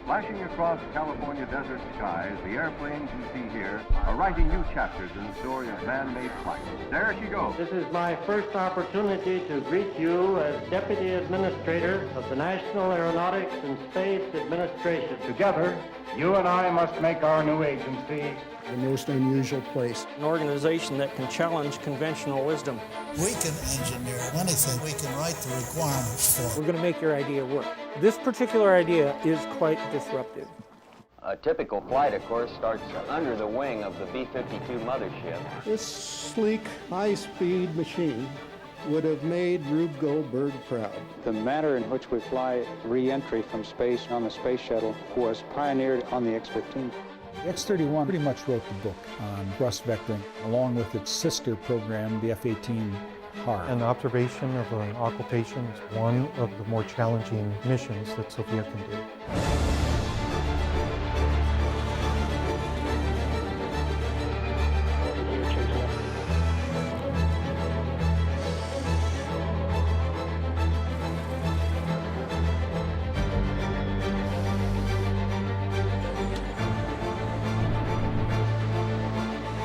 Flashing across California desert skies, the airplanes you see here are writing new chapters in the story of man-made flight. There she goes. This is my first opportunity to greet you as Deputy Administrator of the National Aeronautics and Space Administration. Together, you and I must make our new agency the most unusual place. An organization that can challenge conventional wisdom. We can engineer anything we can write the requirements for. We're going to make your idea work. This particular idea is quite disruptive. A typical flight, of course, starts under the wing of the B-52 mothership. This sleek, high-speed machine would have made Rube Goldberg proud. The manner in which we fly re-entry from space on the space shuttle was pioneered on the X-15. The X-31 pretty much wrote the book on thrust vectoring, along with its sister program, the F-18 HAR. An observation of an occultation is one of the more challenging missions that Sophia can do.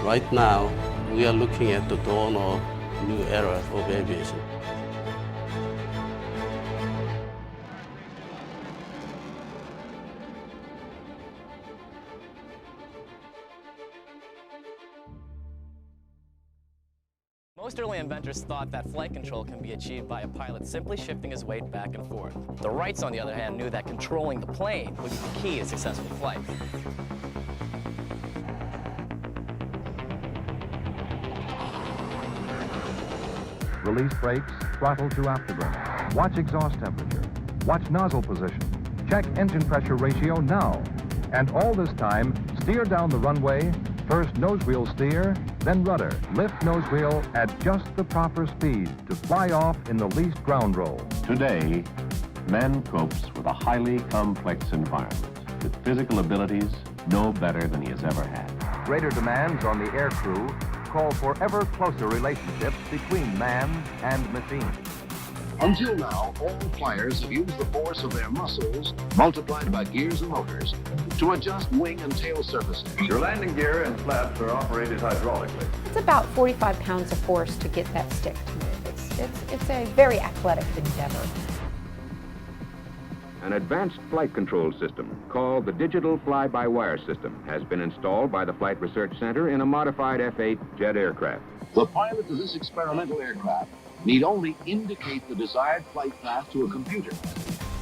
Right now, we are looking at the dawn of a new era of aviation. Most early inventors thought that flight control can be achieved by a pilot simply shifting his weight back and forth. The Wrights, on the other hand, knew that controlling the plane would be the key to successful flight. Release brakes, throttle to afterburner. Watch exhaust temperature. Watch nozzle position. Check engine pressure ratio now. And all this time, steer down the runway, first nose wheel steer, then rudder. Lift nose wheel at just the proper speed to fly off in the least ground roll. Today, man copes with a highly complex environment with physical abilities no better than he has ever had. Greater demands on the air crew call for ever closer relationships between man and machine. Until now, all flyers have used the force of their muscles, multiplied by gears and motors, to adjust wing and tail surfaces. Your landing gear and flaps are operated hydraulically. It's about 45 pounds of force to get that stick to move. It's a very athletic endeavor. An advanced flight control system called the Digital Fly-by-Wire System has been installed by the Flight Research Center in a modified F-8 jet aircraft. The pilot of this experimental aircraft need only indicate the desired flight path to a computer,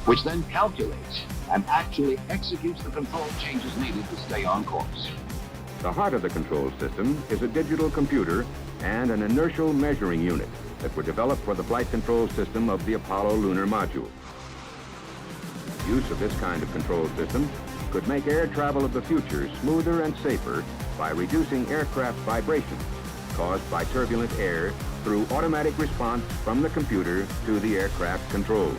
which then calculates and actually executes the control changes needed to stay on course. The heart of the control system is a digital computer and an inertial measuring unit that were developed for the flight control system of the Apollo lunar module. Use of this kind of control system could make air travel of the future smoother and safer by reducing aircraft vibrations caused by turbulent air through automatic response from the computer to the aircraft controls.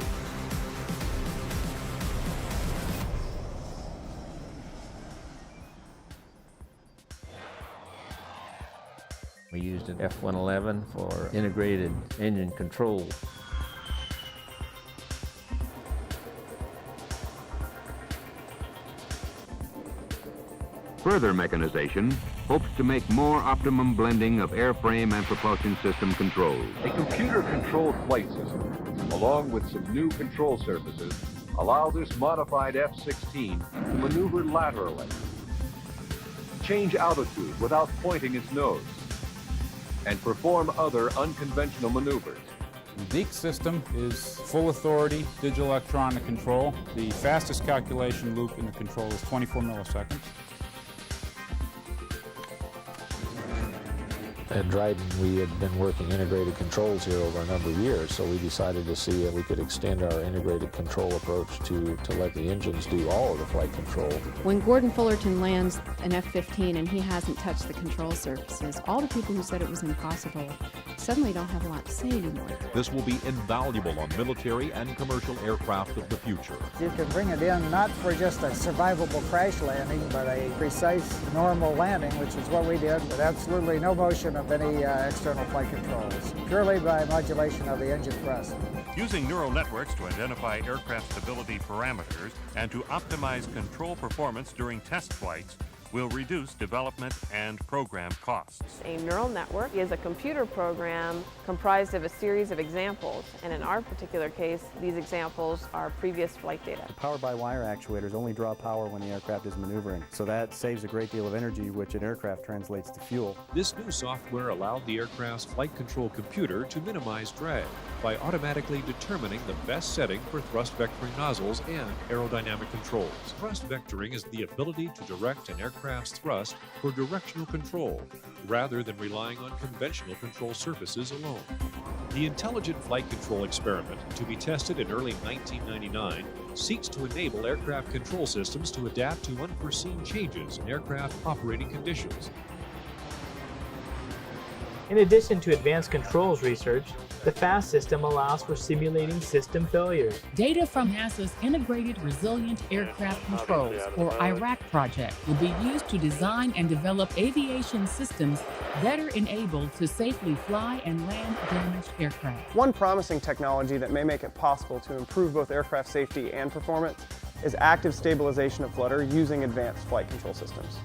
We used an F-111 for integrated engine control. Further mechanization hopes to make more optimum blending of airframe and propulsion system controls. A computer-controlled flight system, along with some new control surfaces, allow this modified F-16 to maneuver laterally, change altitude without pointing its nose, and perform other unconventional maneuvers. The DEEC system is full authority digital electronic control. The fastest calculation loop in the control is 24 milliseconds. At Dryden, we had been working integrated controls here over a number of years, so we decided to see if we could extend our integrated control approach to let the engines do all of the flight control. When Gordon Fullerton lands an F-15 and he hasn't touched the control surfaces, all the people who said it was impossible suddenly don't have a lot to say anymore. This will be invaluable on military and commercial aircraft of the future. You can bring it in not for just a survivable crash landing, but a precise, normal landing, which is what we did, with absolutely no motion of any external flight controls, purely by modulation of the engine thrust. Using neural networks to identify aircraft stability parameters and to optimize control performance during test flights will reduce development and program costs. A neural network is a computer program comprised of a series of examples, and in our particular case, these examples are previous flight data. Power-by-wire actuators only draw power when the aircraft is maneuvering, so that saves a great deal of energy, which in aircraft translates to fuel. This new software allowed the aircraft's flight control computer to minimize drag by automatically determining the best setting for thrust vectoring nozzles and aerodynamic controls. Thrust vectoring is the ability to direct an aircraft's thrust for directional control, rather than relying on conventional control surfaces alone. The Intelligent Flight Control experiment, to be tested in early 1999, seeks to enable aircraft control systems to adapt to unforeseen changes in aircraft operating conditions. In addition to advanced controls research, the FAST system allows for simulating system failures. Data from NASA's Integrated Resilient Aircraft Controls, or IRAC project, will be used to design and develop aviation systems better enabled to safely fly and land damaged aircraft. One promising technology that may make it possible to improve both aircraft safety and performance is active stabilization of flutter using advanced flight control systems.